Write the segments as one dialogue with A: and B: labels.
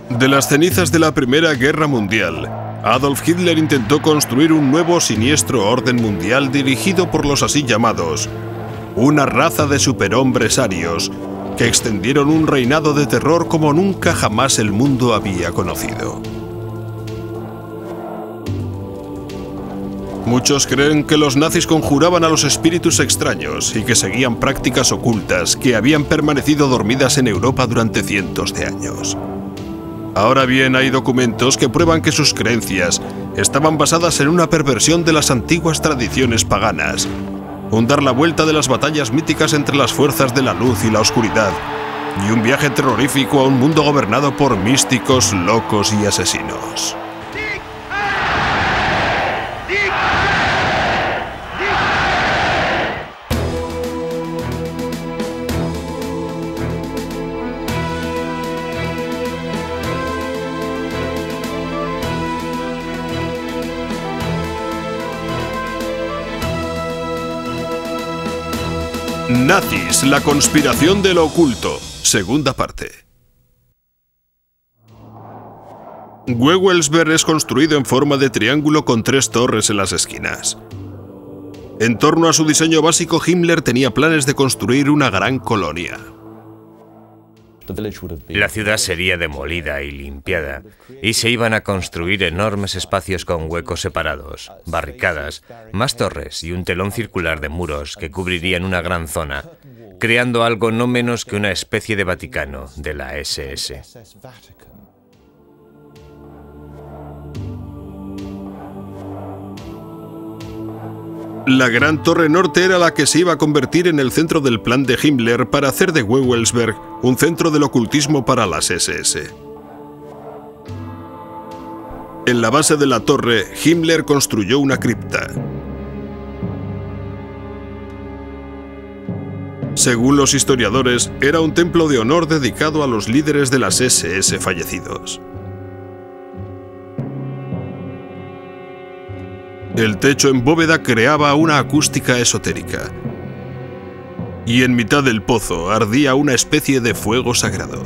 A: De las cenizas de la Primera Guerra Mundial, Adolf Hitler intentó construir un nuevo siniestro orden mundial dirigido por los así llamados, una raza de superhombres arios que extendieron un reinado de terror como nunca jamás el mundo había conocido. Muchos creen que los nazis conjuraban a los espíritus extraños y que seguían prácticas ocultas que habían permanecido dormidas en Europa durante cientos de años. Ahora bien, hay documentos que prueban que sus creencias estaban basadas en una perversión de las antiguas tradiciones paganas, un dar la vuelta de las batallas míticas entre las fuerzas de la luz y la oscuridad, y un viaje terrorífico a un mundo gobernado por místicos, locos y asesinos. Nazis, la conspiración de lo oculto, segunda parte. Wewelsberg es construido en forma de triángulo con 3 torres en las esquinas. En torno a su diseño básico, Himmler tenía planes de construir una gran colonia.
B: La ciudad sería demolida y limpiada, y se iban a construir enormes espacios con huecos separados, barricadas, más torres y un telón circular de muros que cubrirían una gran zona, creando algo no menos que una especie de Vaticano de la SS.
A: La Gran Torre Norte era la que se iba a convertir en el centro del plan de Himmler para hacer de Wewelsberg un centro del ocultismo para las SS. En la base de la torre, Himmler construyó una cripta. Según los historiadores, era un templo de honor dedicado a los líderes de las SS fallecidos. El techo en bóveda creaba una acústica esotérica. Y en mitad del pozo ardía una especie de fuego sagrado.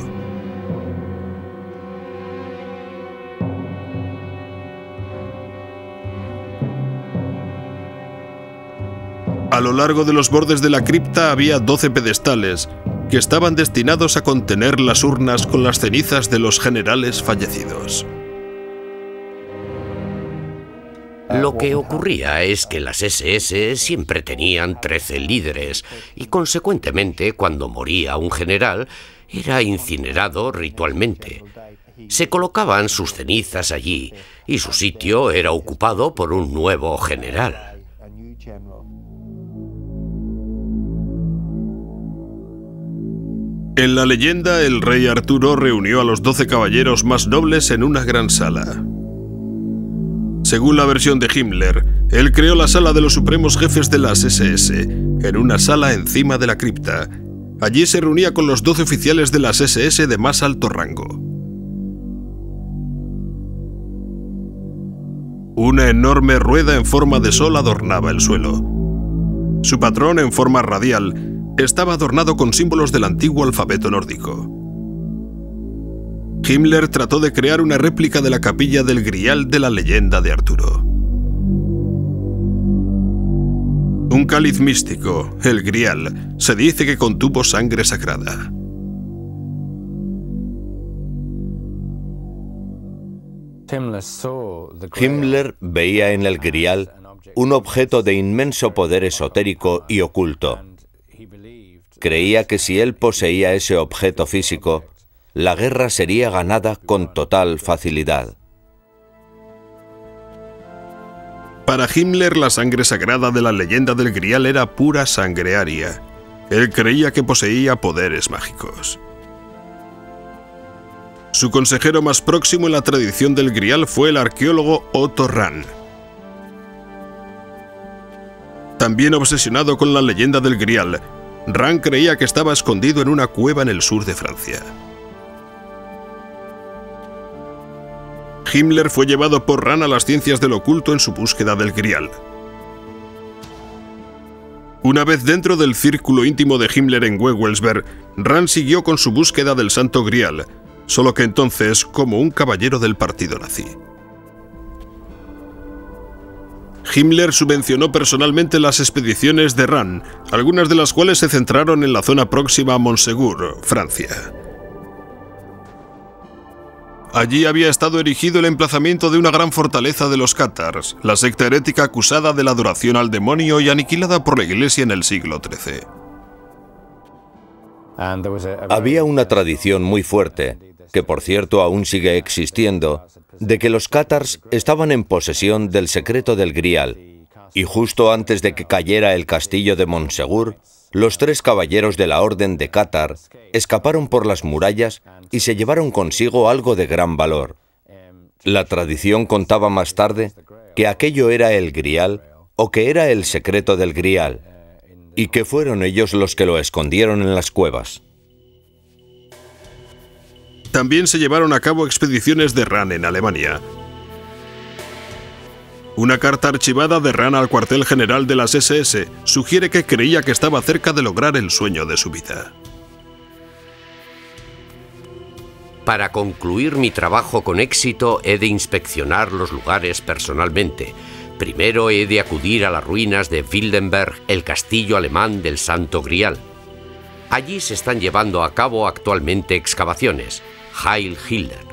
A: A lo largo de los bordes de la cripta había 12 pedestales que estaban destinados a contener las urnas con las cenizas de los generales fallecidos.
C: Lo que ocurría es que las SS siempre tenían 13 líderes y, consecuentemente, cuando moría un general, era incinerado ritualmente. Se colocaban sus cenizas allí y su sitio era ocupado por un nuevo general.
A: En la leyenda, el rey Arturo reunió a los 12 caballeros más nobles en una gran sala. Según la versión de Himmler, él creó la sala de los supremos jefes de las SS, en una sala encima de la cripta. Allí se reunía con los 12 oficiales de las SS de más alto rango. Una enorme rueda en forma de sol adornaba el suelo. Su patrón, en forma radial, estaba adornado con símbolos del antiguo alfabeto nórdico. Himmler trató de crear una réplica de la capilla del Grial de la leyenda de Arturo. Un cáliz místico, el Grial, se dice que contuvo sangre sagrada.
D: Himmler veía en el Grial un objeto de inmenso poder esotérico y oculto. Creía que si él poseía ese objeto físico, la guerra sería ganada con total facilidad.
A: Para Himmler, la sangre sagrada de la leyenda del Grial era pura sangre aria. Él creía que poseía poderes mágicos. Su consejero más próximo en la tradición del Grial fue el arqueólogo Otto Rahn. También obsesionado con la leyenda del Grial, Rahn creía que estaba escondido en una cueva en el sur de Francia. Himmler fue llevado por Rahn a las ciencias del oculto en su búsqueda del Grial. Una vez dentro del círculo íntimo de Himmler en Wewelsberg, Rand siguió con su búsqueda del Santo Grial, solo que entonces como un caballero del partido nazi. Himmler subvencionó personalmente las expediciones de Rand, algunas de las cuales se centraron en la zona próxima a Montségur, Francia. Allí había estado erigido el emplazamiento de una gran fortaleza de los cátars, la secta herética acusada de la adoración al demonio y aniquilada por la Iglesia en el siglo XIII.
D: Había una tradición muy fuerte, que por cierto aún sigue existiendo, de que los cátars estaban en posesión del secreto del Grial, y justo antes de que cayera el castillo de Montségur, los 3 caballeros de la Orden de Cátar escaparon por las murallas y se llevaron consigo algo de gran valor. La tradición contaba más tarde que aquello era el Grial o que era el secreto del Grial, y que fueron ellos los que lo escondieron en las cuevas.
A: También se llevaron a cabo expediciones de Rand en Alemania. Una carta archivada de Rand al cuartel general de las SS sugiere que creía que estaba cerca de lograr el sueño de su vida.
C: Para concluir mi trabajo con éxito, he de inspeccionar los lugares personalmente. Primero he de acudir a las ruinas de Wildenberg, el castillo alemán del Santo Grial. Allí se están llevando a cabo actualmente excavaciones. Heil Hitler.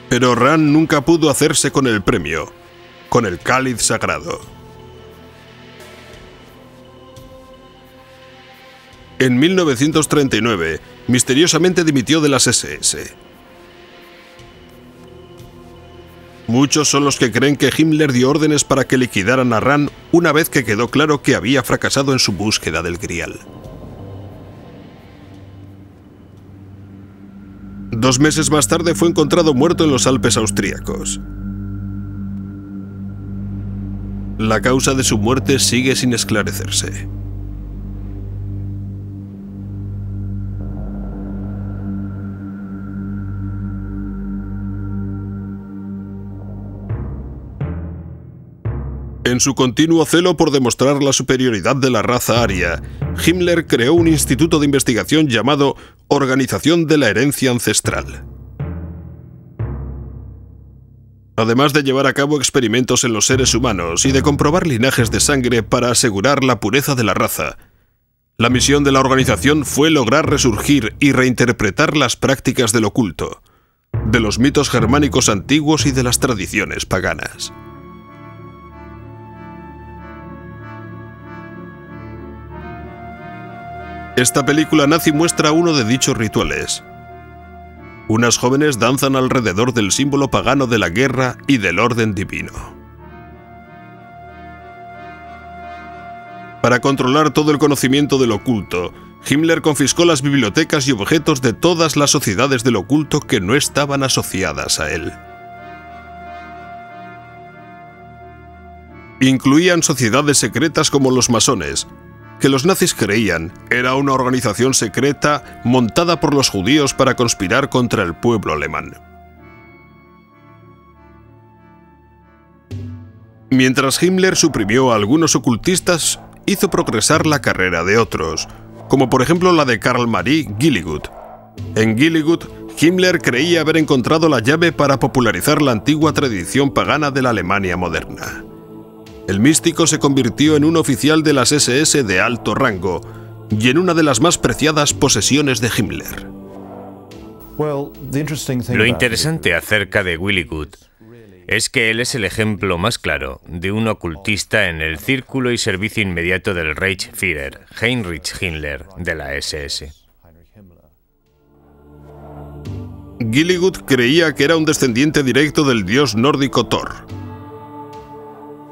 A: Pero Rand nunca pudo hacerse con el premio, con el cáliz sagrado. En 1939, misteriosamente dimitió de las SS. Muchos son los que creen que Himmler dio órdenes para que liquidaran a Rand una vez que quedó claro que había fracasado en su búsqueda del Grial. 2 meses más tarde fue encontrado muerto en los Alpes austríacos. La causa de su muerte sigue sin esclarecerse. En su continuo celo por demostrar la superioridad de la raza aria, Himmler creó un instituto de investigación llamado Organización de la Herencia Ancestral. Además de llevar a cabo experimentos en los seres humanos y de comprobar linajes de sangre para asegurar la pureza de la raza, la misión de la organización fue lograr resurgir y reinterpretar las prácticas del oculto, de los mitos germánicos antiguos y de las tradiciones paganas. Esta película nazi muestra uno de dichos rituales. Unas jóvenes danzan alrededor del símbolo pagano de la guerra y del orden divino. Para controlar todo el conocimiento del oculto, Himmler confiscó las bibliotecas y objetos de todas las sociedades del oculto que no estaban asociadas a él. Incluían sociedades secretas como los masones, que los nazis creían era una organización secreta montada por los judíos para conspirar contra el pueblo alemán. Mientras Himmler suprimió a algunos ocultistas, hizo progresar la carrera de otros, como por ejemplo la de Karl Marie Gilligut. En Gilligut, Himmler creía haber encontrado la llave para popularizar la antigua tradición pagana de la Alemania moderna. El místico se convirtió en un oficial de las SS de alto rango y en una de las más preciadas posesiones de Himmler.
B: Lo interesante acerca de Gilligut es que él es el ejemplo más claro de un ocultista en el círculo y servicio inmediato del Reichsführer, Heinrich Himmler, de la SS.
A: Gilligut creía que era un descendiente directo del dios nórdico Thor.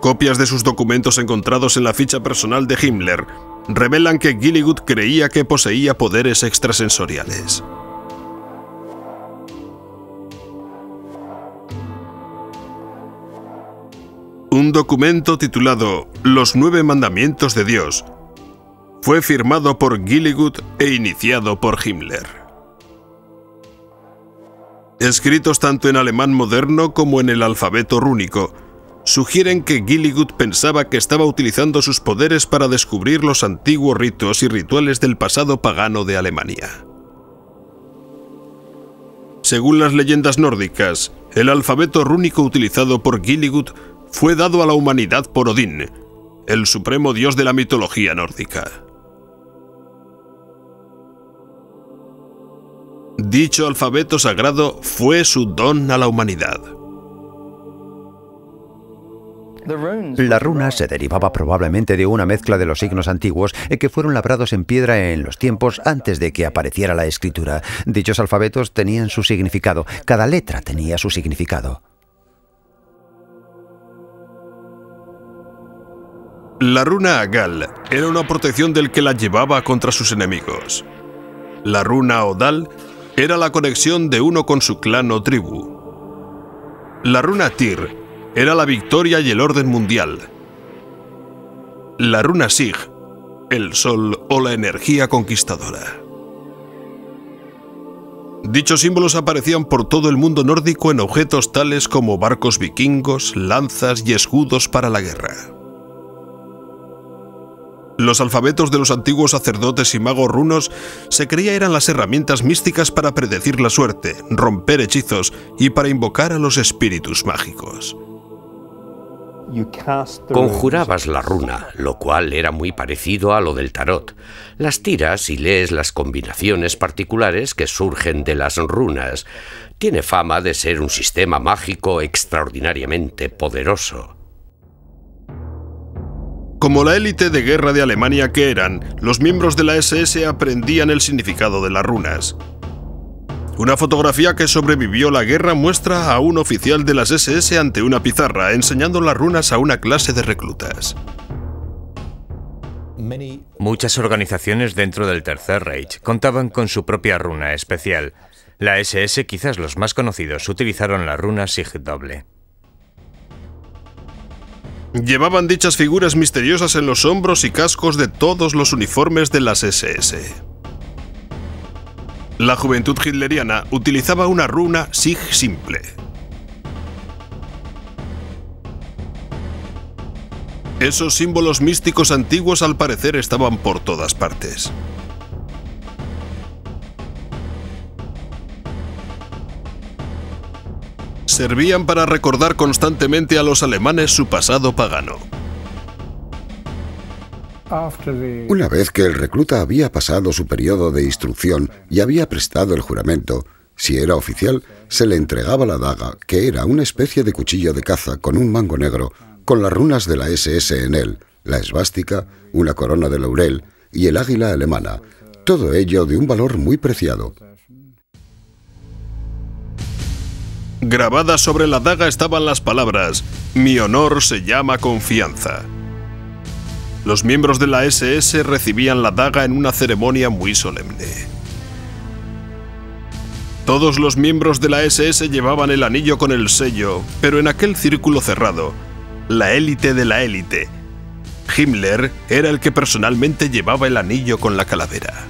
A: Copias de sus documentos encontrados en la ficha personal de Himmler revelan que Gilligut creía que poseía poderes extrasensoriales. Un documento titulado Los 9 Mandamientos de Dios fue firmado por Gilligut e iniciado por Himmler. escritos tanto en alemán moderno como en el alfabeto rúnico, sugieren que Gilligut pensaba que estaba utilizando sus poderes para descubrir los antiguos ritos y rituales del pasado pagano de Alemania. Según las leyendas nórdicas, el alfabeto rúnico utilizado por Gilligut fue dado a la humanidad por Odín, el supremo dios de la mitología nórdica. Dicho alfabeto sagrado fue su don a la humanidad.
E: La runa se derivaba probablemente de una mezcla de los signos antiguos que fueron labrados en piedra en los tiempos antes de que apareciera la escritura. Dichos alfabetos tenían su significado, cada letra tenía su significado.
A: La runa Agal era una protección del que la llevaba contra sus enemigos. La runa Odal era la conexión de uno con su clan o tribu. La runa Tyr era la victoria y el orden mundial. La runa Sig, el sol o la energía conquistadora. Dichos símbolos aparecían por todo el mundo nórdico en objetos tales como barcos vikingos, lanzas y escudos para la guerra. Los alfabetos de los antiguos sacerdotes y magos runos se creía eran las herramientas místicas para predecir la suerte, romper hechizos y para invocar a los espíritus mágicos.
C: Conjurabas la runa, lo cual era muy parecido a lo del tarot. Las tiras y lees las combinaciones particulares que surgen de las runas. Tiene fama de ser un sistema mágico extraordinariamente poderoso.
A: Como la élite de guerra de Alemania que eran, los miembros de la SS aprendían el significado de las runas. Una fotografía que sobrevivió la guerra muestra a un oficial de las SS ante una pizarra, enseñando las runas a una clase de reclutas.
B: Muchas organizaciones dentro del Tercer Reich contaban con su propia runa especial. La SS, quizás los más conocidos, utilizaron la runa Sig doble.
A: Llevaban dichas figuras misteriosas en los hombros y cascos de todos los uniformes de las SS. La juventud hitleriana utilizaba una runa Sig simple. Esos símbolos místicos antiguos al parecer estaban por todas partes. Servían para recordar constantemente a los alemanes su pasado pagano.
F: Una vez que el recluta había pasado su periodo de instrucción y había prestado el juramento, si era oficial, se le entregaba la daga, que era una especie de cuchillo de caza con un mango negro, con las runas de la SS en él, la esvástica, una corona de laurel y el águila alemana, todo ello de un valor muy preciado.
A: Grabadas sobre la daga estaban las palabras: "Mi honor se llama confianza". Los miembros de la SS recibían la daga en una ceremonia muy solemne. Todos los miembros de la SS llevaban el anillo con el sello, pero en aquel círculo cerrado, la élite de la élite, Himmler era el que personalmente llevaba el anillo con la calavera.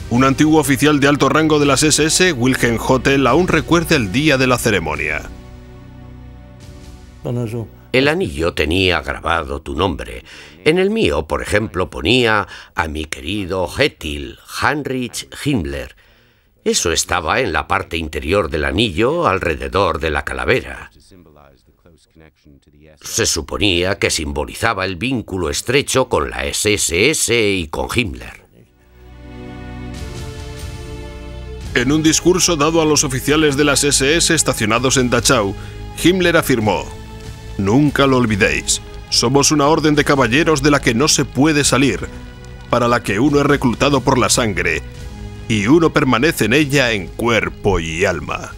A: Un antiguo oficial de alto rango de las SS, Wilhelm Hotel, aún recuerda el día de la ceremonia.
C: El anillo tenía grabado tu nombre. En el mío, por ejemplo, ponía a mi querido Hethil Heinrich Himmler. Eso estaba en la parte interior del anillo, alrededor de la calavera. Se suponía que simbolizaba el vínculo estrecho con la SSS y con Himmler.
A: En un discurso dado a los oficiales de las SS estacionados en Dachau, Himmler afirmó: "Nunca lo olvidéis, somos una orden de caballeros de la que no se puede salir, para la que uno es reclutado por la sangre, y uno permanece en ella en cuerpo y alma".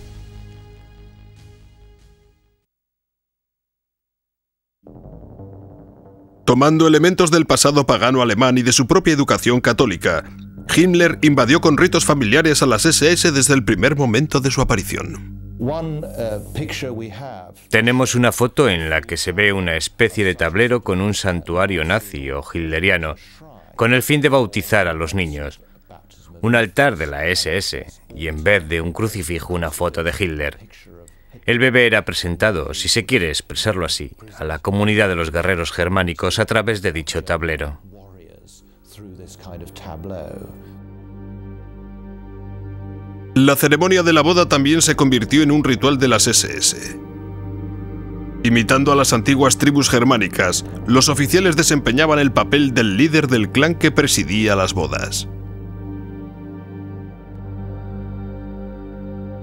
A: Tomando elementos del pasado pagano alemán y de su propia educación católica, Himmler invadió con ritos familiares a las SS desde el primer momento de su aparición.
B: Tenemos una foto en la que se ve una especie de tablero con un santuario nazi o hitleriano, con el fin de bautizar a los niños. un altar de la SS y en vez de un crucifijo una foto de Hitler. El bebé era presentado, si se quiere expresarlo así, a la comunidad de los guerreros germánicos a través de dicho tablero.
A: La ceremonia de la boda también se convirtió en un ritual de las SS. Imitando a las antiguas tribus germánicas, los oficiales desempeñaban el papel del líder del clan que presidía las bodas.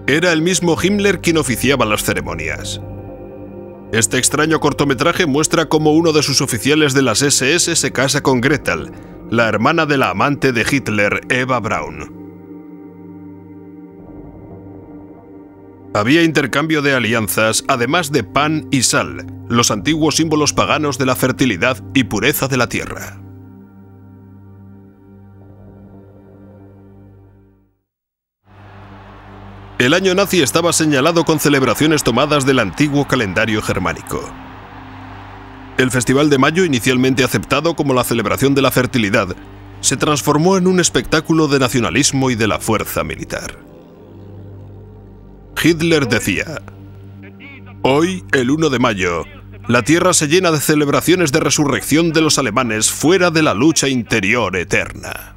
A: Era el mismo Himmler quien oficiaba las ceremonias. Este extraño cortometraje muestra cómo uno de sus oficiales de las SS se casa con Gretel, la hermana de la amante de Hitler, Eva Braun. Había intercambio de alianzas, además de pan y sal, los antiguos símbolos paganos de la fertilidad y pureza de la tierra. El año nazi estaba señalado con celebraciones tomadas del antiguo calendario germánico. El Festival de Mayo, inicialmente aceptado como la celebración de la fertilidad, se transformó en un espectáculo de nacionalismo y de la fuerza militar. Hitler decía: hoy, el 1 de mayo, la tierra se llena de celebraciones de resurrección de los alemanes fuera de la lucha interior eterna.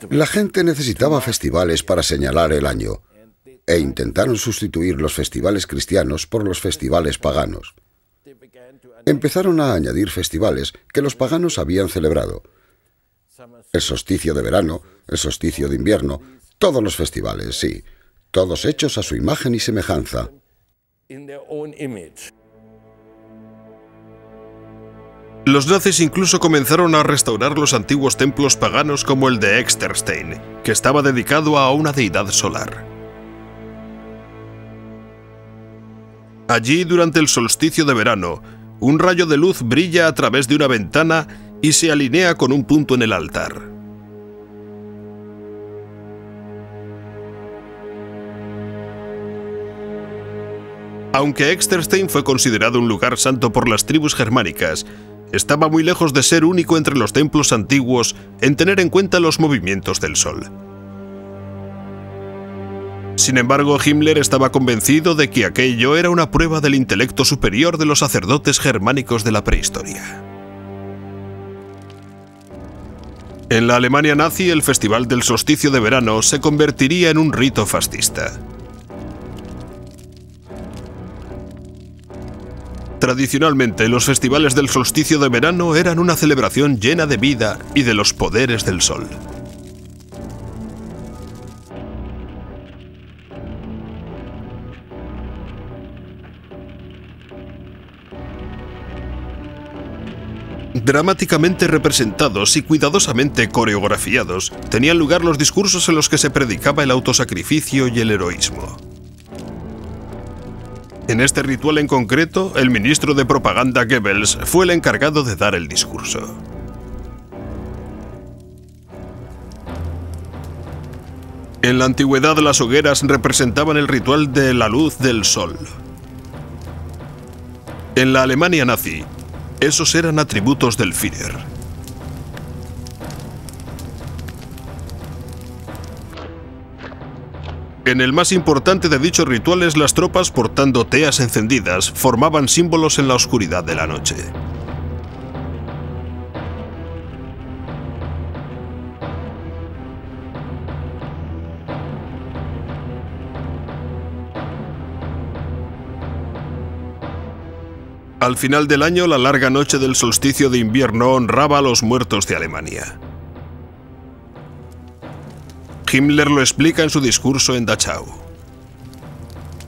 F: La gente necesitaba festivales para señalar el año, e intentaron sustituir los festivales cristianos por los festivales paganos. Empezaron a añadir festivales que los paganos habían celebrado. El solsticio de verano, el solsticio de invierno, todos los festivales, sí, todos hechos a su imagen y semejanza.
A: Los nazis incluso comenzaron a restaurar los antiguos templos paganos como el de Exterstein, que estaba dedicado a una deidad solar. Allí, durante el solsticio de verano, un rayo de luz brilla a través de una ventana y se alinea con un punto en el altar. Aunque Exterstein fue considerado un lugar santo por las tribus germánicas, estaba muy lejos de ser único entre los templos antiguos en tener en cuenta los movimientos del sol. Sin embargo, Himmler estaba convencido de que aquello era una prueba del intelecto superior de los sacerdotes germánicos de la prehistoria. En la Alemania nazi, el Festival del Solsticio de Verano se convertiría en un rito fascista. Tradicionalmente, los festivales del solsticio de verano eran una celebración llena de vida y de los poderes del sol. Dramáticamente representados y cuidadosamente coreografiados, tenían lugar los discursos en los que se predicaba el autosacrificio y el heroísmo. En este ritual en concreto, el ministro de propaganda Goebbels fue el encargado de dar el discurso. En la antigüedad, las hogueras representaban el ritual de la luz del sol. En la Alemania nazi, esos eran atributos del Führer. En el más importante de dichos rituales, las tropas portando teas encendidas formaban símbolos en la oscuridad de la noche. Al final del año, la larga noche del solsticio de invierno honraba a los muertos de Alemania. Himmler lo explica en su discurso en Dachau.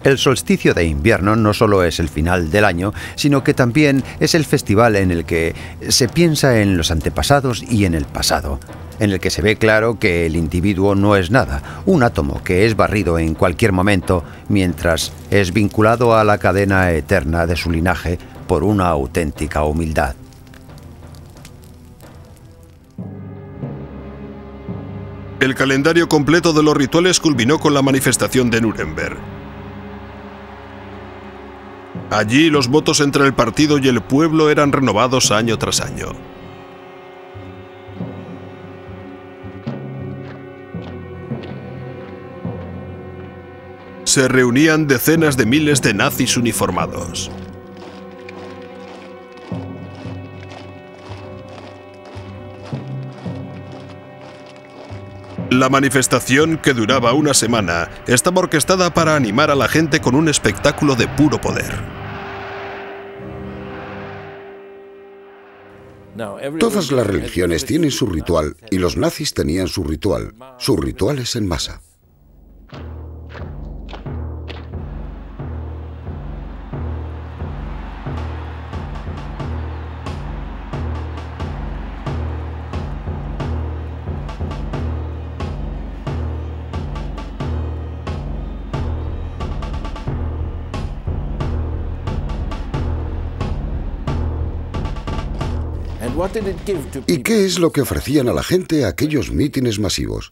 E: El solsticio de invierno no solo es el final del año, sino que también es el festival en el que se piensa en los antepasados y en el pasado, en el que se ve claro que el individuo no es nada, un átomo que es barrido en cualquier momento, mientras es vinculado a la cadena eterna de su linaje por una auténtica humildad.
A: El calendario completo de los rituales culminó con la manifestación de Nuremberg. Allí los votos entre el partido y el pueblo eran renovados año tras año. Se reunían decenas de miles de nazis uniformados. La manifestación, que duraba una semana, estaba orquestada para animar a la gente con un espectáculo de puro poder.
F: Todas las religiones tienen su ritual y los nazis tenían su ritual. Sus rituales en masa. ¿Y qué es lo que ofrecían a la gente aquellos mítines masivos?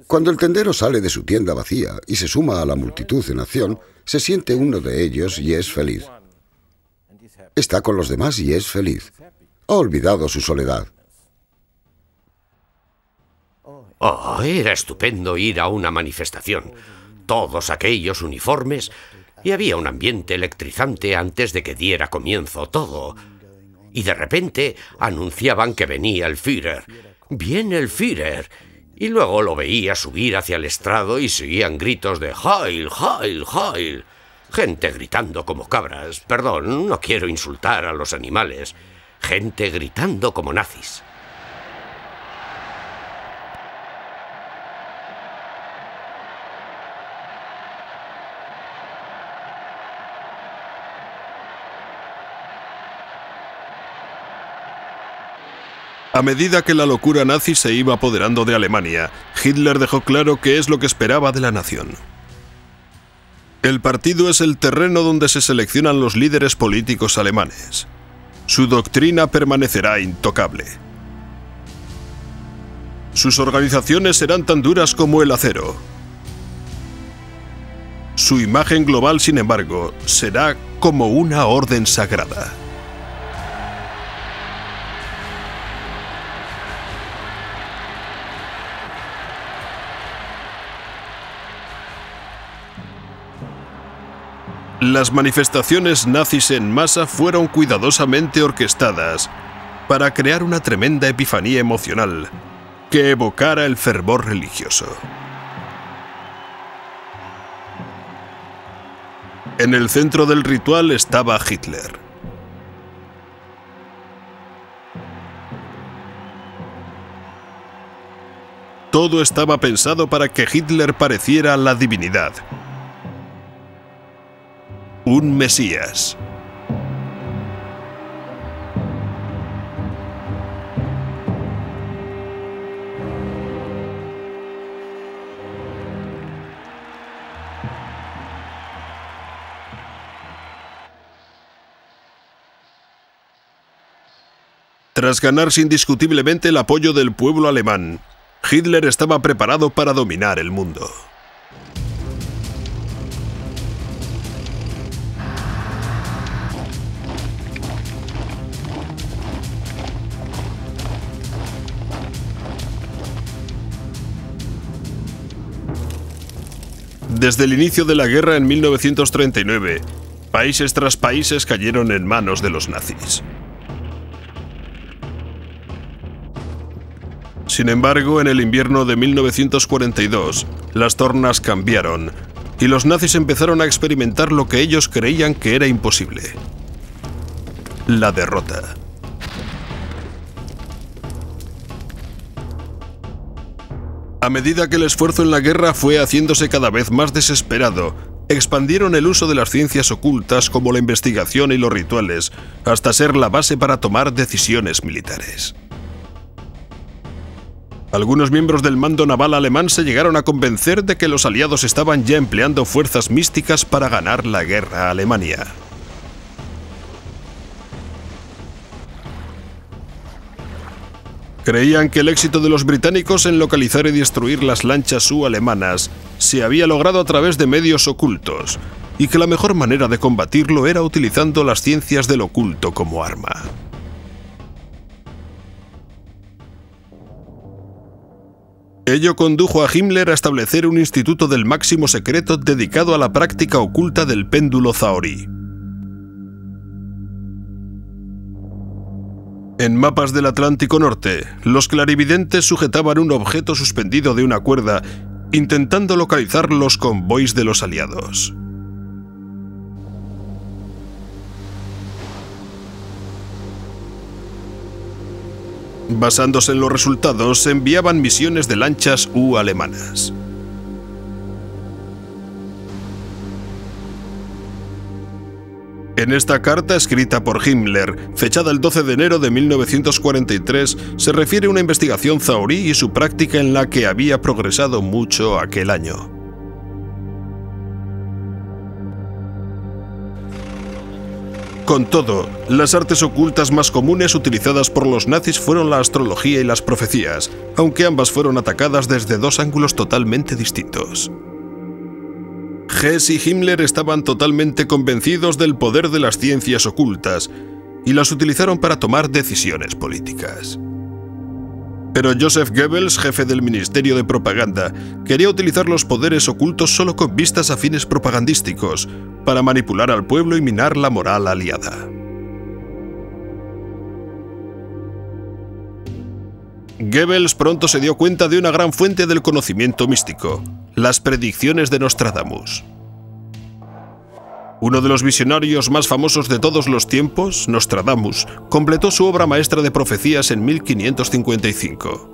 F: Cuando el tendero sale de su tienda vacía y se suma a la multitud en acción, se siente uno de ellos y es feliz. Está con los demás y es feliz. Ha olvidado su soledad.
C: Oh, era estupendo ir a una manifestación. Todos aquellos uniformes, y había un ambiente electrizante antes de que diera comienzo todo. Y de repente anunciaban que venía el Führer. ¡Viene el Führer! Y luego lo veía subir hacia el estrado y seguían gritos de ¡Heil, Heil, Heil! Gente gritando como cabras. Perdón, no quiero insultar a los animales. Gente gritando como nazis.
A: A medida que la locura nazi se iba apoderando de Alemania, Hitler dejó claro qué es lo que esperaba de la nación. El partido es el terreno donde se seleccionan los líderes políticos alemanes. Su doctrina permanecerá intocable. Sus organizaciones serán tan duras como el acero. Su imagen global, sin embargo, será como una orden sagrada. Las manifestaciones nazis en masa fueron cuidadosamente orquestadas para crear una tremenda epifanía emocional que evocara el fervor religioso. En el centro del ritual estaba Hitler. Todo estaba pensado para que Hitler pareciera la divinidad. Un mesías. Tras ganarse indiscutiblemente el apoyo del pueblo alemán, Hitler estaba preparado para dominar el mundo. Desde el inicio de la guerra en 1939, países tras países cayeron en manos de los nazis. Sin embargo, en el invierno de 1942, las tornas cambiaron y los nazis empezaron a experimentar lo que ellos creían que era imposible: la derrota. A medida que el esfuerzo en la guerra fue haciéndose cada vez más desesperado, expandieron el uso de las ciencias ocultas como la investigación y los rituales, hasta ser la base para tomar decisiones militares. Algunos miembros del mando naval alemán se llegaron a convencer de que los aliados estaban ya empleando fuerzas místicas para ganar la guerra a Alemania. Creían que el éxito de los británicos en localizar y destruir las lanchas alemanas se había logrado a través de medios ocultos, y que la mejor manera de combatirlo era utilizando las ciencias del oculto como arma. Ello condujo a Himmler a establecer un instituto del máximo secreto dedicado a la práctica oculta del péndulo zahorí. En mapas del Atlántico Norte, los clarividentes sujetaban un objeto suspendido de una cuerda, intentando localizar los convoys de los aliados. Basándose en los resultados, se enviaban misiones de lanchas alemanas. En esta carta, escrita por Himmler, fechada el 12 de enero de 1943, se refiere a una investigación zahorí y su práctica en la que había progresado mucho aquel año. Con todo, las artes ocultas más comunes utilizadas por los nazis fueron la astrología y las profecías, aunque ambas fueron atacadas desde dos ángulos totalmente distintos. Hess y Himmler estaban totalmente convencidos del poder de las ciencias ocultas y las utilizaron para tomar decisiones políticas. Pero Joseph Goebbels, jefe del Ministerio de Propaganda, quería utilizar los poderes ocultos solo con vistas a fines propagandísticos, para manipular al pueblo y minar la moral aliada. Goebbels pronto se dio cuenta de una gran fuente del conocimiento místico: las predicciones de Nostradamus. Uno de los visionarios más famosos de todos los tiempos, Nostradamus, completó su obra maestra de profecías en 1555.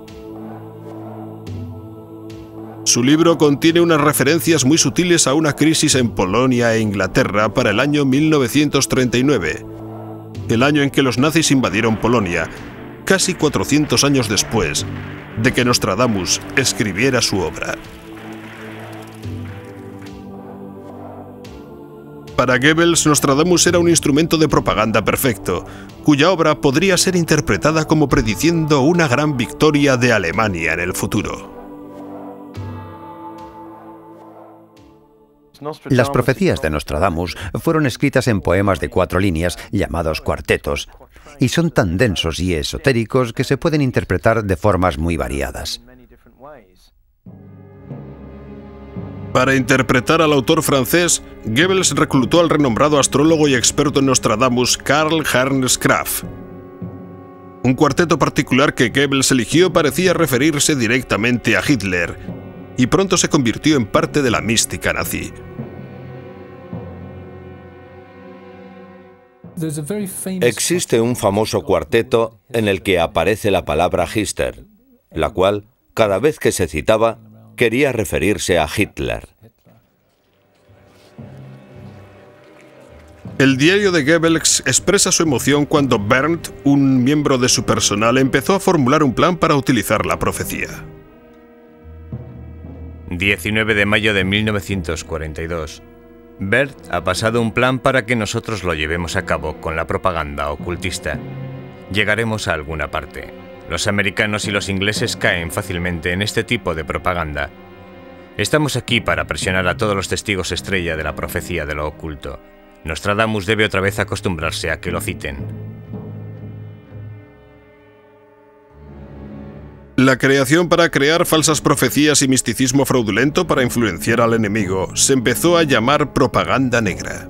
A: Su libro contiene unas referencias muy sutiles a una crisis en Polonia e Inglaterra para el año 1939, el año en que los nazis invadieron Polonia, casi 400 años después de que Nostradamus escribiera su obra. Para Goebbels, Nostradamus era un instrumento de propaganda perfecto, cuya obra podría ser interpretada como prediciendo una gran victoria de Alemania en el futuro.
E: Las profecías de Nostradamus fueron escritas en poemas de 4 líneas llamados cuartetos, y son tan densos y esotéricos que se pueden interpretar de formas muy variadas.
A: Para interpretar al autor francés, Goebbels reclutó al renombrado astrólogo y experto en Nostradamus Karl Ernst Graf. Un cuarteto particular que Goebbels eligió parecía referirse directamente a Hitler, y pronto se convirtió en parte de la mística nazi.
D: Existe un famoso cuarteto en el que aparece la palabra Hitler, la cual, cada vez que se citaba, quería referirse a Hitler.
A: El diario de Goebbels expresa su emoción cuando Berndt, un miembro de su personal, empezó a formular un plan para utilizar la profecía.
B: 19 de mayo de 1942. Berndt ha pasado un plan para que nosotros lo llevemos a cabo con la propaganda ocultista. Llegaremos a alguna parte. Los americanos y los ingleses caen fácilmente en este tipo de propaganda. Estamos aquí para presionar a todos los testigos estrella de la profecía de lo oculto. Nostradamus debe otra vez acostumbrarse a que lo citen.
A: La creación para crear falsas profecías y misticismo fraudulento para influenciar al enemigo se empezó a llamar propaganda negra.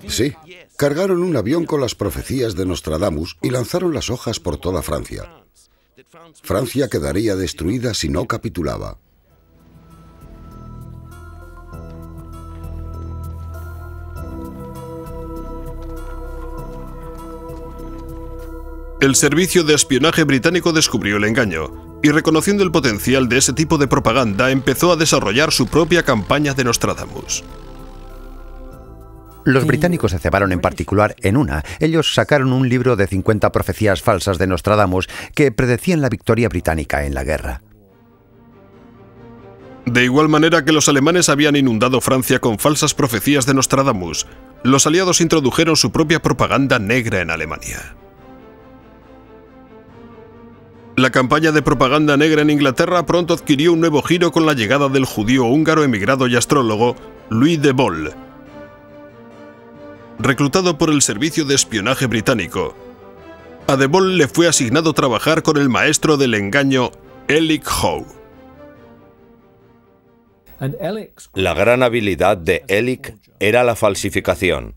F: Sí, cargaron un avión con las profecías de Nostradamus y lanzaron las hojas por toda Francia. Francia quedaría destruida si no capitulaba.
A: El servicio de espionaje británico descubrió el engaño y, reconociendo el potencial de ese tipo de propaganda, empezó a desarrollar su propia campaña de Nostradamus.
E: Los británicos se cebaron en particular en una. Ellos sacaron un libro de 50 profecías falsas de Nostradamus que predecían la victoria británica en la guerra.
A: De igual manera que los alemanes habían inundado Francia con falsas profecías de Nostradamus, los aliados introdujeron su propia propaganda negra en Alemania. La campaña de propaganda negra en Inglaterra pronto adquirió un nuevo giro con la llegada del judío húngaro emigrado y astrólogo Louis de Boll. Reclutado por el servicio de espionaje británico, a de Boll le fue asignado trabajar con el maestro del engaño Elik Howe.
D: La gran habilidad de Elik era la falsificación.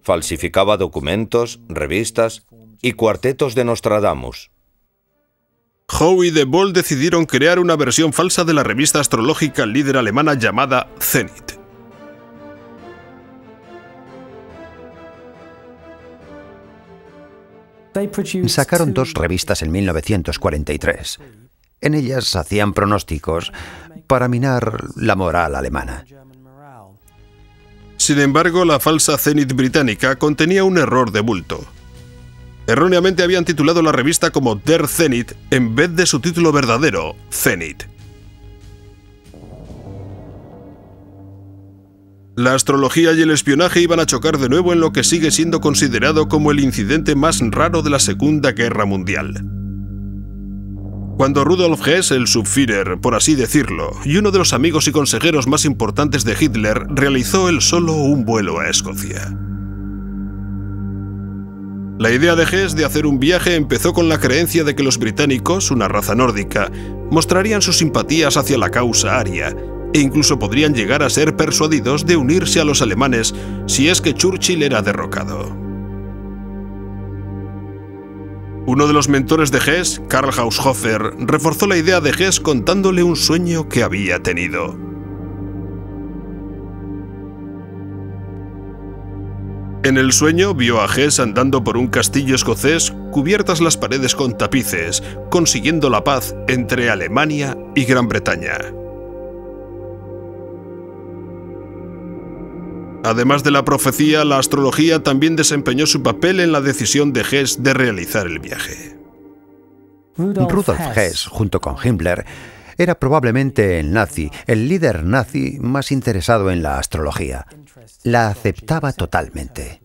D: Falsificaba documentos, revistas y cuartetos de Nostradamus.
A: Howe y de Boll decidieron crear una versión falsa de la revista astrológica líder alemana llamada Zenit.
E: Sacaron 2 revistas en 1943. En ellas hacían pronósticos para minar la moral alemana.
A: Sin embargo, la falsa Zenit británica contenía un error de bulto. Erróneamente habían titulado la revista como Der Zenit en vez de su título verdadero, Zenit. La astrología y el espionaje iban a chocar de nuevo en lo que sigue siendo considerado como el incidente más raro de la Segunda Guerra Mundial. Cuando Rudolf Hess, el Subführer, por así decirlo, y uno de los amigos y consejeros más importantes de Hitler, realizó él solo un vuelo a Escocia. La idea de Hess de hacer un viaje empezó con la creencia de que los británicos, una raza nórdica, mostrarían sus simpatías hacia la causa aria, e incluso podrían llegar a ser persuadidos de unirse a los alemanes si es que Churchill era derrocado. Uno de los mentores de Hess, Karl Haushofer, reforzó la idea de Hess contándole un sueño que había tenido. En el sueño vio a Hess andando por un castillo escocés cubiertas las paredes con tapices, consiguiendo la paz entre Alemania y Gran Bretaña. Además de la profecía, la astrología también desempeñó su papel en la decisión de Hess de realizar el viaje.
E: Rudolf Hess, junto con Himmler, era probablemente el líder nazi más interesado en la astrología. La aceptaba totalmente.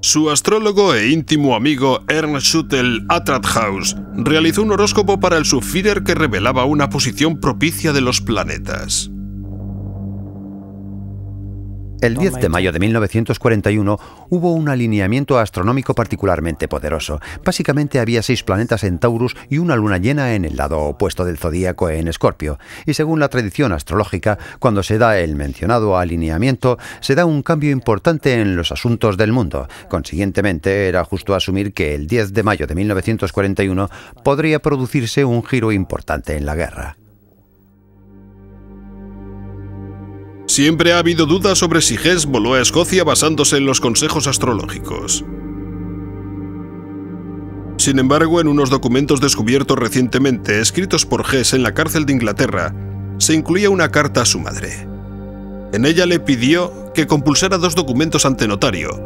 A: Su astrólogo e íntimo amigo Ernst Schüttel Atrathaus realizó un horóscopo para el Subführer que revelaba una posición propicia de los planetas.
E: El 10 de mayo de 1941 hubo un alineamiento astronómico particularmente poderoso. Básicamente había 6 planetas en Taurus y una luna llena en el lado opuesto del zodíaco en Escorpio. Y según la tradición astrológica, cuando se da el mencionado alineamiento, se da un cambio importante en los asuntos del mundo. Consiguientemente, era justo asumir que el 10 de mayo de 1941 podría producirse un giro importante en la guerra.
A: Siempre ha habido dudas sobre si Hess voló a Escocia basándose en los consejos astrológicos. Sin embargo, en unos documentos descubiertos recientemente, escritos por Hess en la cárcel de Inglaterra, se incluía una carta a su madre. En ella le pidió que compulsara 2 documentos ante notario,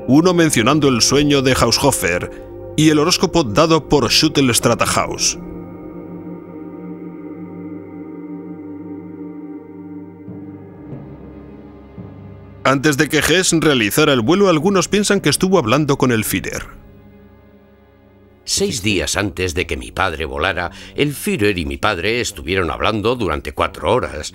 A: uno mencionando el sueño de Haushofer y el horóscopo dado por Schüttel Atrathaus. Antes de que Hess realizara el vuelo, algunos piensan que estuvo hablando con el Führer.
C: 6 días antes de que mi padre volara, el Führer y mi padre estuvieron hablando durante 4 horas.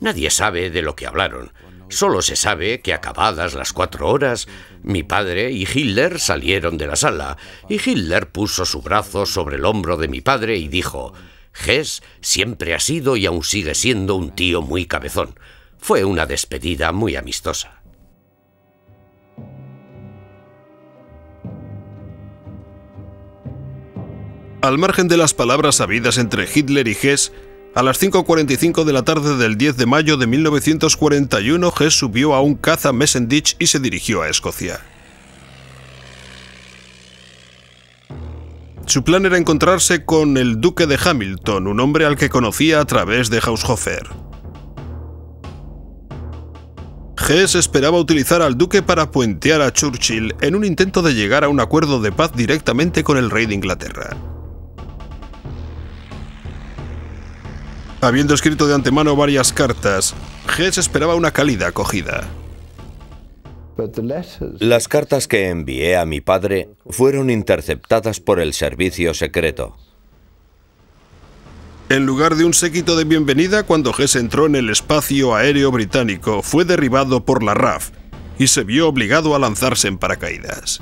C: Nadie sabe de lo que hablaron. Solo se sabe que acabadas las 4 horas, mi padre y Hitler salieron de la sala, y Hitler puso su brazo sobre el hombro de mi padre y dijo: «Hess siempre ha sido y aún sigue siendo un tío muy cabezón». Fue una despedida muy amistosa.
A: Al margen de las palabras sabidas entre Hitler y Hess, a las 5:45 de la tarde del 10 de mayo de 1941, Hess subió a un caza Messerschmitt y se dirigió a Escocia. Su plan era encontrarse con el duque de Hamilton, un hombre al que conocía a través de Haushofer. Hess esperaba utilizar al duque para puentear a Churchill en un intento de llegar a un acuerdo de paz directamente con el rey de Inglaterra. Habiendo escrito de antemano varias cartas, Hess esperaba una cálida acogida.
D: Las cartas que envié a mi padre fueron interceptadas por el servicio secreto.
A: En lugar de un séquito de bienvenida, cuando Hess entró en el espacio aéreo británico, fue derribado por la RAF y se vio obligado a lanzarse en paracaídas.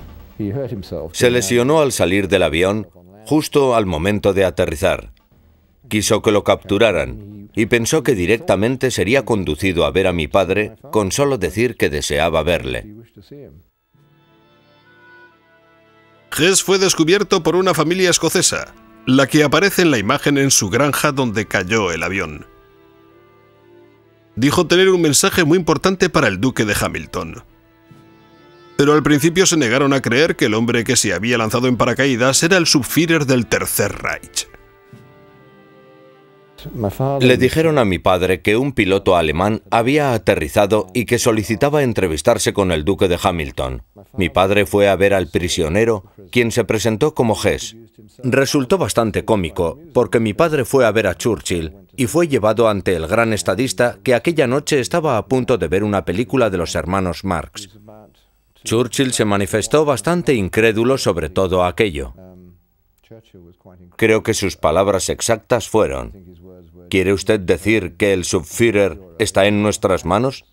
D: Se lesionó al salir del avión justo al momento de aterrizar. Quiso que lo capturaran y pensó que directamente sería conducido a ver a mi padre con solo decir que deseaba verle.
A: Hess fue descubierto por una familia escocesa, la que aparece en la imagen en su granja donde cayó el avión. Dijo tener un mensaje muy importante para el duque de Hamilton. Pero al principio se negaron a creer que el hombre que se había lanzado en paracaídas era el Subführer del Tercer Reich.
D: Le dijeron a mi padre que un piloto alemán había aterrizado y que solicitaba entrevistarse con el duque de Hamilton. Mi padre fue a ver al prisionero, quien se presentó como Hess. Resultó bastante cómico, porque mi padre fue a ver a Churchill y fue llevado ante el gran estadista que aquella noche estaba a punto de ver una película de los hermanos Marx. Churchill se manifestó bastante incrédulo sobre todo aquello. Creo que sus palabras exactas fueron: ¿quiere usted decir que el Subführer está en nuestras manos?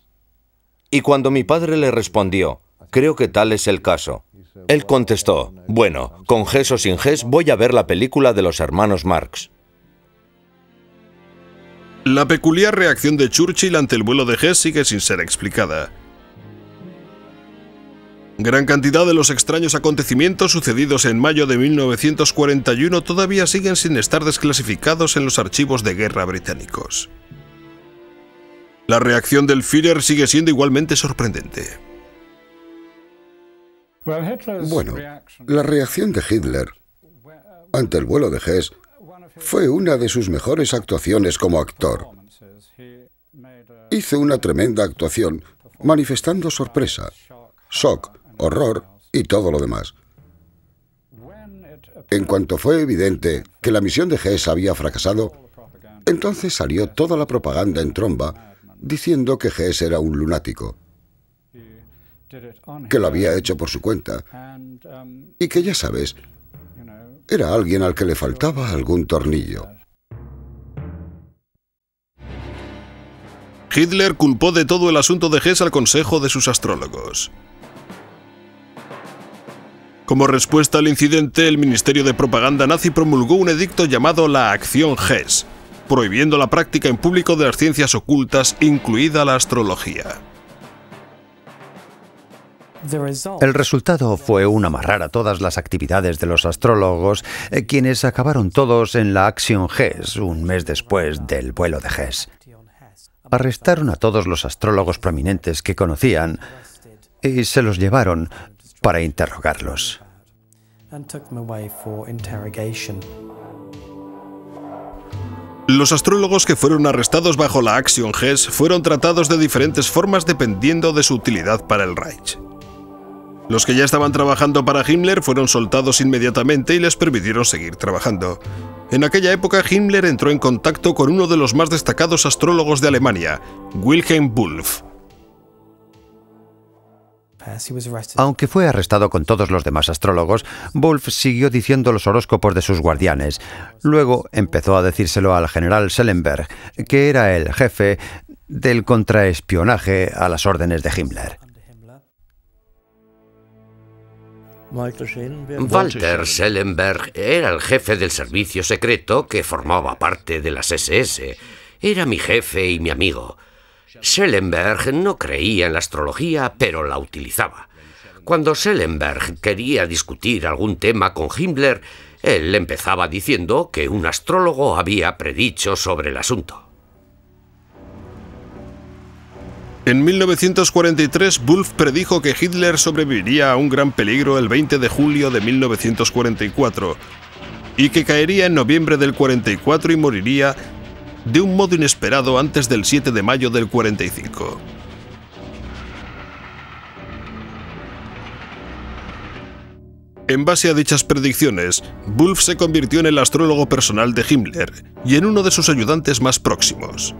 D: Y cuando mi padre le respondió: creo que tal es el caso, él contestó: bueno, con Hess o sin Hess voy a ver la película de los hermanos Marx.
A: La peculiar reacción de Churchill ante el vuelo de Hess sigue sin ser explicada. Gran cantidad de los extraños acontecimientos sucedidos en mayo de 1941 todavía siguen sin estar desclasificados en los archivos de guerra británicos. La reacción del Führer sigue siendo igualmente sorprendente.
F: Bueno, la reacción de Hitler ante el vuelo de Hess fue una de sus mejores actuaciones como actor. Hizo una tremenda actuación manifestando sorpresa, shock, horror y todo lo demás. En cuanto fue evidente que la misión de Hess había fracasado, entonces salió toda la propaganda en tromba diciendo que Hess era un lunático, que lo había hecho por su cuenta y que, ya sabes, era alguien al que le faltaba algún tornillo.
A: Hitler culpó de todo el asunto de Hess al consejo de sus astrólogos. Como respuesta al incidente, el Ministerio de Propaganda nazi promulgó un edicto llamado la Acción Hess, prohibiendo la práctica en público de las ciencias ocultas, incluida la astrología.
E: El resultado fue un amarrar a todas las actividades de los astrólogos, quienes acabaron todos en la Acción Hess un mes después del vuelo de Hess. Arrestaron a todos los astrólogos prominentes que conocían y se los llevaron para interrogarlos.
A: Los astrólogos que fueron arrestados bajo la Acción Hess fueron tratados de diferentes formas dependiendo de su utilidad para el Reich. Los que ya estaban trabajando para Himmler fueron soltados inmediatamente y les permitieron seguir trabajando. En aquella época, Himmler entró en contacto con uno de los más destacados astrólogos de Alemania, Wilhelm Wulff.
E: Aunque fue arrestado con todos los demás astrólogos, Wulff siguió diciendo los horóscopos de sus guardianes. Luego empezó a decírselo al general Schellenberg, que era el jefe del contraespionaje a las órdenes de Himmler.
C: Walter Schellenberg era el jefe del servicio secreto que formaba parte de las SS. Era mi jefe y mi amigo. Schellenberg no creía en la astrología, pero la utilizaba. Cuando Schellenberg quería discutir algún tema con Himmler, él empezaba diciendo que un astrólogo había predicho sobre el asunto.
A: En 1943, Wulff predijo que Hitler sobreviviría a un gran peligro el 20 de julio de 1944 y que caería en noviembre del 44 y moriría de un modo inesperado antes del 7 de mayo del 45. En base a dichas predicciones, Wulff se convirtió en el astrólogo personal de Himmler y en uno de sus ayudantes más próximos.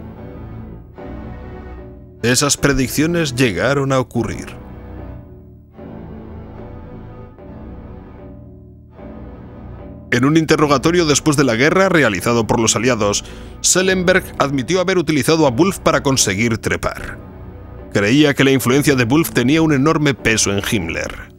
A: Esas predicciones llegaron a ocurrir. En un interrogatorio después de la guerra realizado por los aliados, Schellenberg admitió haber utilizado a Wulff para conseguir trepar. Creía que la influencia de Wulff tenía un enorme peso en Himmler.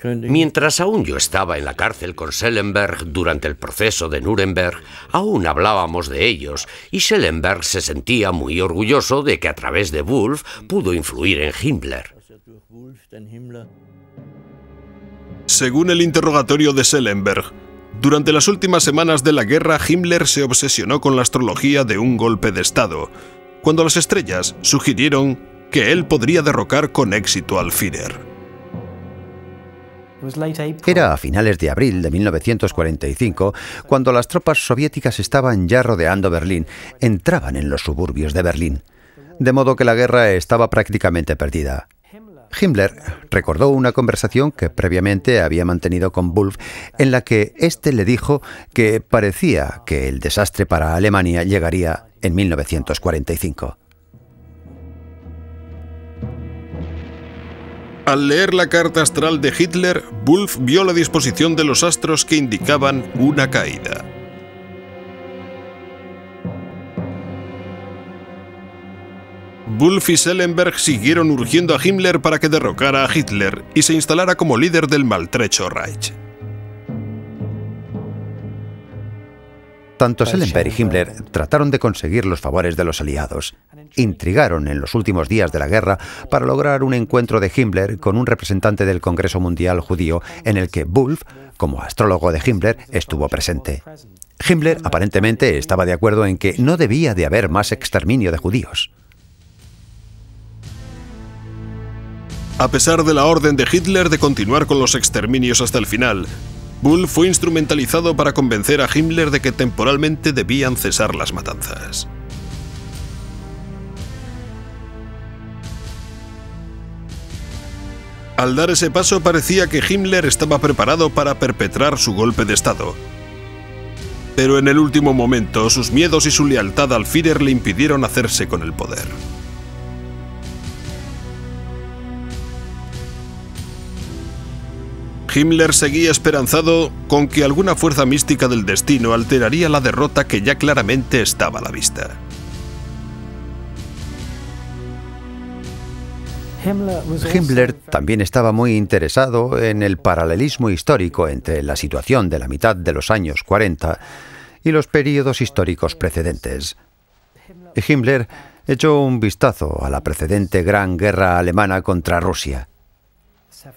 C: Mientras aún yo estaba en la cárcel con Schellenberg durante el proceso de Nuremberg, aún hablábamos de ellos, y Schellenberg se sentía muy orgulloso de que a través de Wulff pudo influir en Himmler.
A: Según el interrogatorio de Schellenberg, durante las últimas semanas de la guerra, Himmler se obsesionó con la astrología de un golpe de Estado, cuando las estrellas sugirieron que él podría derrocar con éxito al Führer.
E: Era a finales de abril de 1945, cuando las tropas soviéticas estaban ya rodeando Berlín, entraban en los suburbios de Berlín, de modo que la guerra estaba prácticamente perdida. Himmler recordó una conversación que previamente había mantenido con Wulff, en la que éste le dijo que parecía que el desastre para Alemania llegaría en 1945.
A: Al leer la carta astral de Hitler, Wulff vio la disposición de los astros que indicaban una caída. Wulff y Schellenberg siguieron urgiendo a Himmler para que derrocara a Hitler y se instalara como líder del maltrecho Reich.
E: Tanto Schellenberg y Himmler trataron de conseguir los favores de los aliados. Intrigaron en los últimos días de la guerra para lograr un encuentro de Himmler con un representante del Congreso Mundial Judío en el que Wulff, como astrólogo de Himmler, estuvo presente. Himmler aparentemente estaba de acuerdo en que no debía de haber más exterminio de judíos.
A: A pesar de la orden de Hitler de continuar con los exterminios hasta el final, Wulff fue instrumentalizado para convencer a Himmler de que temporalmente debían cesar las matanzas. Al dar ese paso parecía que Himmler estaba preparado para perpetrar su golpe de Estado. Pero en el último momento, sus miedos y su lealtad al Führer le impidieron hacerse con el poder. Himmler seguía esperanzado con que alguna fuerza mística del destino alteraría la derrota que ya claramente estaba a la vista.
E: Himmler también estaba muy interesado en el paralelismo histórico entre la situación de la mitad de los años 40 y los períodos históricos precedentes. Himmler echó un vistazo a la precedente Gran Guerra Alemana contra Rusia.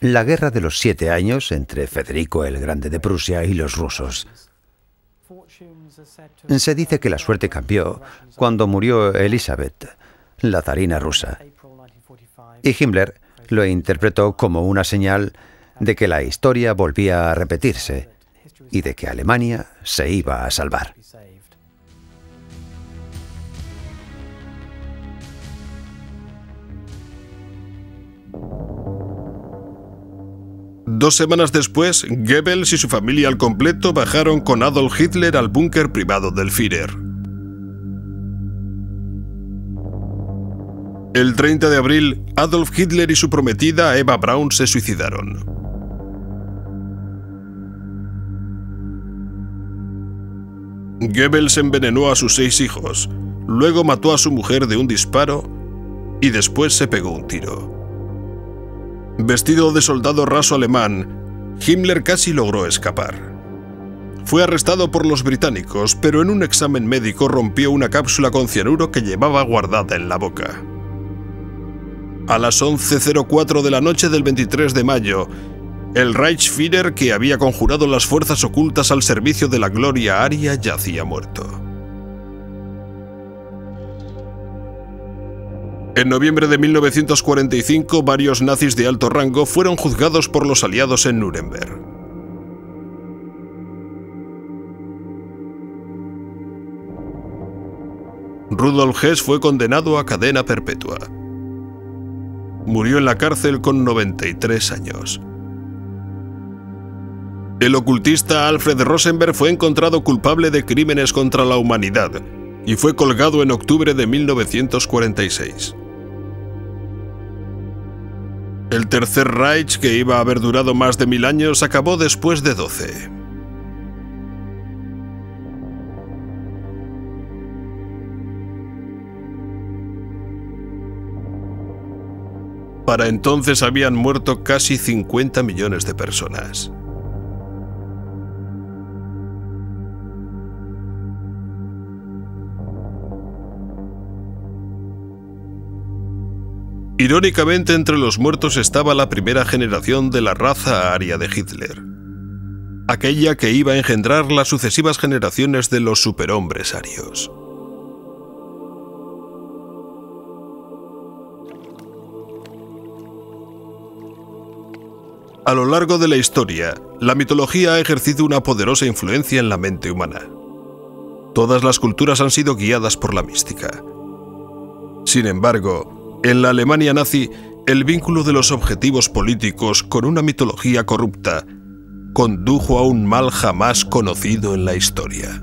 E: La Guerra de los 7 años entre Federico el Grande de Prusia y los rusos. Se dice que la suerte cambió cuando murió Elizabeth, la zarina rusa. Y Himmler lo interpretó como una señal de que la historia volvía a repetirse y de que Alemania se iba a salvar.
A: Dos semanas después, Goebbels y su familia al completo bajaron con Adolf Hitler al búnker privado del Führer. El 30 de abril, Adolf Hitler y su prometida Eva Braun se suicidaron. Goebbels envenenó a sus 6 hijos, luego mató a su mujer de un disparo y después se pegó un tiro. Vestido de soldado raso alemán, Himmler casi logró escapar. Fue arrestado por los británicos, pero en un examen médico rompió una cápsula con cianuro que llevaba guardada en la boca. A las 11:04 de la noche del 23 de mayo, el Reichsführer, que había conjurado las fuerzas ocultas al servicio de la gloria aria, yacía muerto. En noviembre de 1945, varios nazis de alto rango fueron juzgados por los aliados en Nuremberg. Rudolf Hess fue condenado a cadena perpetua. Murió en la cárcel con 93 años. El ocultista Alfred Rosenberg fue encontrado culpable de crímenes contra la humanidad y fue colgado en octubre de 1946. El Tercer Reich, que iba a haber durado más de 1000 años, acabó después de 12. Para entonces habían muerto casi 50 millones de personas. Irónicamente, entre los muertos estaba la primera generación de la raza aria de Hitler, aquella que iba a engendrar las sucesivas generaciones de los superhombres arios. A lo largo de la historia, la mitología ha ejercido una poderosa influencia en la mente humana. Todas las culturas han sido guiadas por la mística. Sin embargo, en la Alemania nazi, el vínculo de los objetivos políticos con una mitología corrupta condujo a un mal jamás conocido en la historia.